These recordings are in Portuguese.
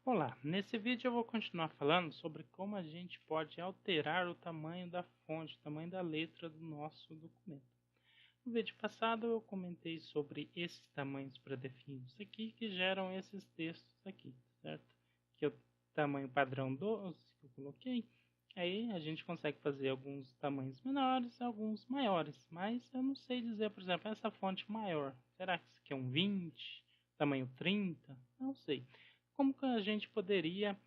Olá, nesse vídeo eu vou continuar falando sobre como a gente pode alterar o tamanho da fonte, o tamanho da letra do nosso documento. No vídeo passado eu comentei sobre esses tamanhos pré-definidos aqui que geram esses textos aqui, certo? Que é o tamanho padrão 12 que eu coloquei. Aí a gente consegue fazer alguns tamanhos menores, alguns maiores, mas eu não sei dizer, por exemplo, essa fonte maior, será que isso aqui é um 20, tamanho 30? Não sei. Como que a gente poderia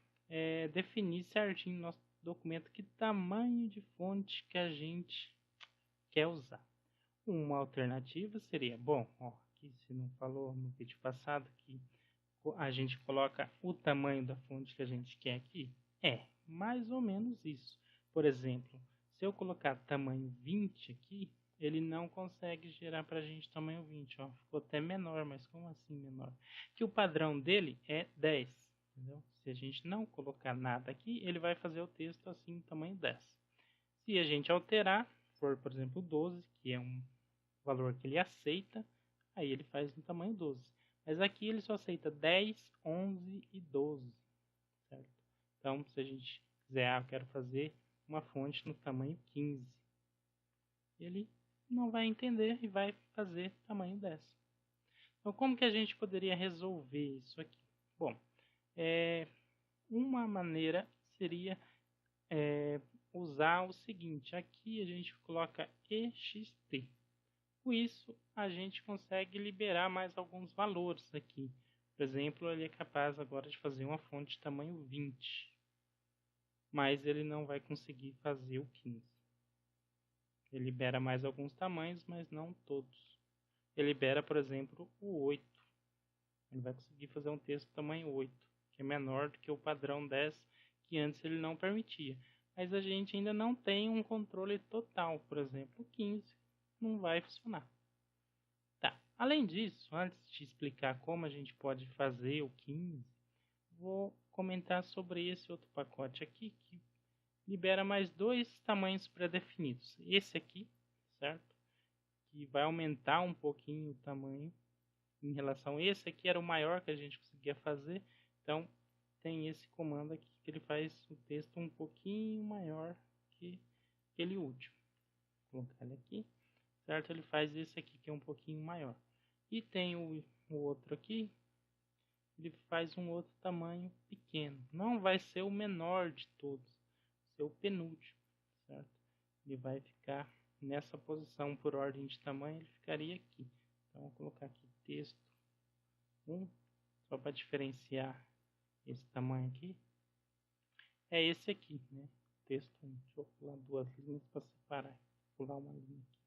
definir certinho no nosso documento que tamanho de fonte que a gente quer usar? Uma alternativa seria, aqui se não falou no vídeo passado que a gente coloca o tamanho da fonte que a gente quer aqui. É mais ou menos isso. Por exemplo, se eu colocar tamanho 20 aqui, ele não consegue gerar para a gente tamanho 20. Ó. Ficou até menor, mas como assim menor? Que o padrão dele é 10. Entendeu? Se a gente não colocar nada aqui, ele vai fazer o texto assim, tamanho 10. Se a gente alterar, for por exemplo 12, que é um valor que ele aceita, aí ele faz no tamanho 12. Mas aqui ele só aceita 10, 11 e 12, certo? Então, se a gente quiser, eu quero fazer uma fonte no tamanho 15, ele não vai entender e vai fazer tamanho 10. Então, como que a gente poderia resolver isso aqui? Bom, uma maneira seria usar o seguinte, aqui a gente coloca EXT. Com isso, a gente consegue liberar mais alguns valores aqui. Por exemplo, ele é capaz agora de fazer uma fonte de tamanho 20, mas ele não vai conseguir fazer o 15. Ele libera mais alguns tamanhos, mas não todos. Ele libera, por exemplo, o 8. Ele vai conseguir fazer um texto tamanho 8, que é menor do que o padrão 10, que antes ele não permitia. Mas a gente ainda não tem um controle total. Por exemplo, o 15 não vai funcionar. Tá. Além disso, antes de explicar como a gente pode fazer o 15, vou comentar sobre esse outro pacote aqui que libera mais dois tamanhos pré-definidos. Esse aqui, certo? Que vai aumentar um pouquinho o tamanho em relação a esse aqui, era o maior que a gente conseguia fazer. Então, tem esse comando aqui que ele faz o texto um pouquinho maior que aquele último. Vou colocar ele aqui, certo? Ele faz esse aqui que é um pouquinho maior. E tem o outro aqui, ele faz um outro tamanho pequeno. Não vai ser o menor de todos, vai ser o penúltimo, certo? Ele vai ficar nessa posição por ordem de tamanho, ele ficaria aqui. Então, vou colocar aqui texto 1, só para diferenciar esse tamanho aqui. É esse aqui, né? Texto 1. Deixa eu pular duas linhas para separar. Vou pular uma linha aqui.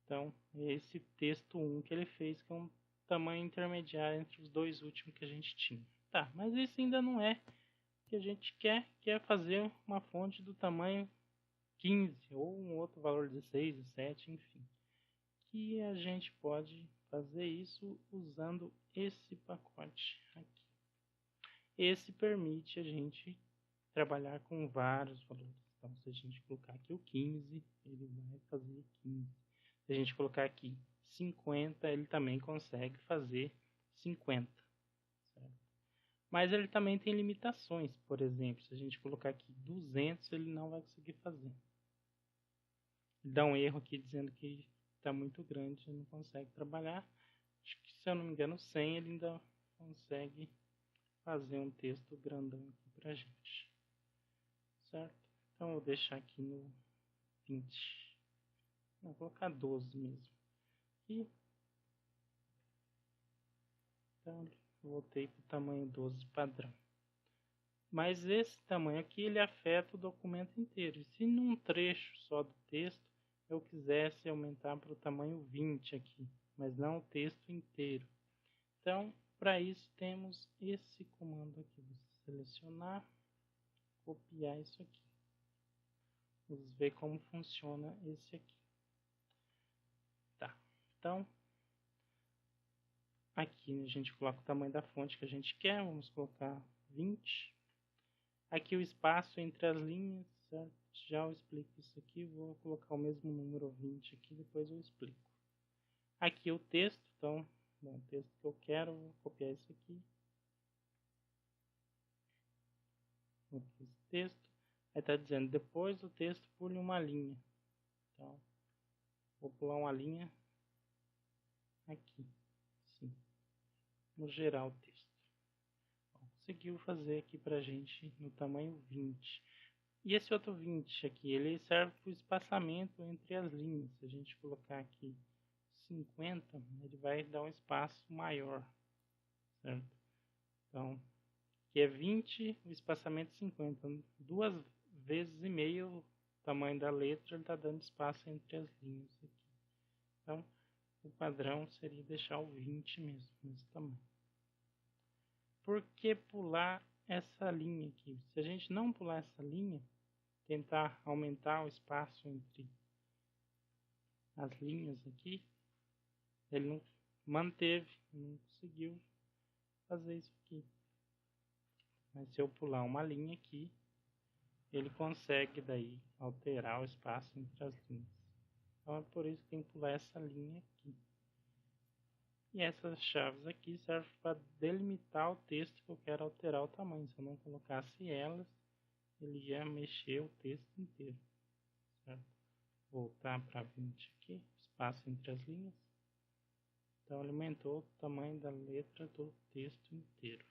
Então, é esse texto 1 que ele fez, que é um tamanho intermediário entre os dois últimos que a gente tinha. Tá, mas isso ainda não é o que a gente quer fazer uma fonte do tamanho 15 ou um outro valor 16, 17, enfim. Que a gente pode fazer isso usando esse pacote aqui. Esse permite a gente trabalhar com vários valores. Então, se a gente colocar aqui o 15, ele vai fazer 15. Se a gente colocar aqui 50, ele também consegue fazer 50. Certo? Mas ele também tem limitações. Por exemplo, se a gente colocar aqui 200, ele não vai conseguir fazer. Ele dá um erro aqui dizendo que está muito grande, ele não consegue trabalhar. Acho que, se eu não me engano, 100 ele ainda consegue fazer um texto grandão aqui para a gente. Certo? Então, eu vou deixar aqui no 20. Vou colocar 12 mesmo. E então, voltei para o tamanho 12 padrão. Mas esse tamanho aqui, ele afeta o documento inteiro. E se num trecho só do texto, eu quisesse aumentar para o tamanho 20 aqui, mas não o texto inteiro. Então, para isso, temos esse comando aqui. Vou selecionar, copiar isso aqui. Vamos ver como funciona esse aqui. Tá, então, aqui a gente coloca o tamanho da fonte que a gente quer. Vamos colocar 20. Aqui o espaço entre as linhas, certo? Já eu explico isso aqui, vou colocar o mesmo número 20 aqui, depois eu explico. Aqui o texto, então Bom, o texto que eu quero, vou copiar isso aqui. Esse texto. Aí está dizendo, depois do texto, pule uma linha. Então, vou pular uma linha aqui. Sim. Vou gerar o texto. Conseguiu fazer aqui pra gente no tamanho 20. E esse outro 20 aqui, ele serve para o espaçamento entre as linhas. Se a gente colocar aqui 50, ele vai dar um espaço maior, certo? Então, aqui é 20, o espaçamento 50. 2 vezes e meio o tamanho da letra, ele está dando espaço entre as linhas aqui. Então, o padrão seria deixar o 20 mesmo, nesse tamanho. Por que pular essa linha aqui? Se a gente não pular essa linha, tentar aumentar o espaço entre as linhas aqui, ele não manteve, não conseguiu fazer isso aqui. Mas se eu pular uma linha aqui, ele consegue daí alterar o espaço entre as linhas. Então é por isso que tem que pular essa linha aqui. E essas chaves aqui servem para delimitar o texto que eu quero alterar o tamanho. Se eu não colocasse elas, ele ia mexer o texto inteiro, certo? Voltar para 20 aqui, espaço entre as linhas. Então aumentou o tamanho da letra do texto inteiro.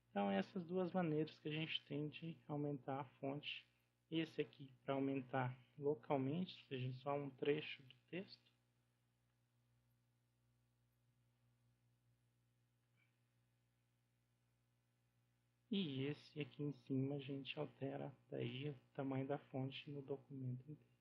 Então essas duas maneiras que a gente tem de aumentar a fonte. Esse aqui para aumentar localmente, ou seja, só um trecho do texto. E esse aqui em cima a gente altera daí o tamanho da fonte no documento inteiro.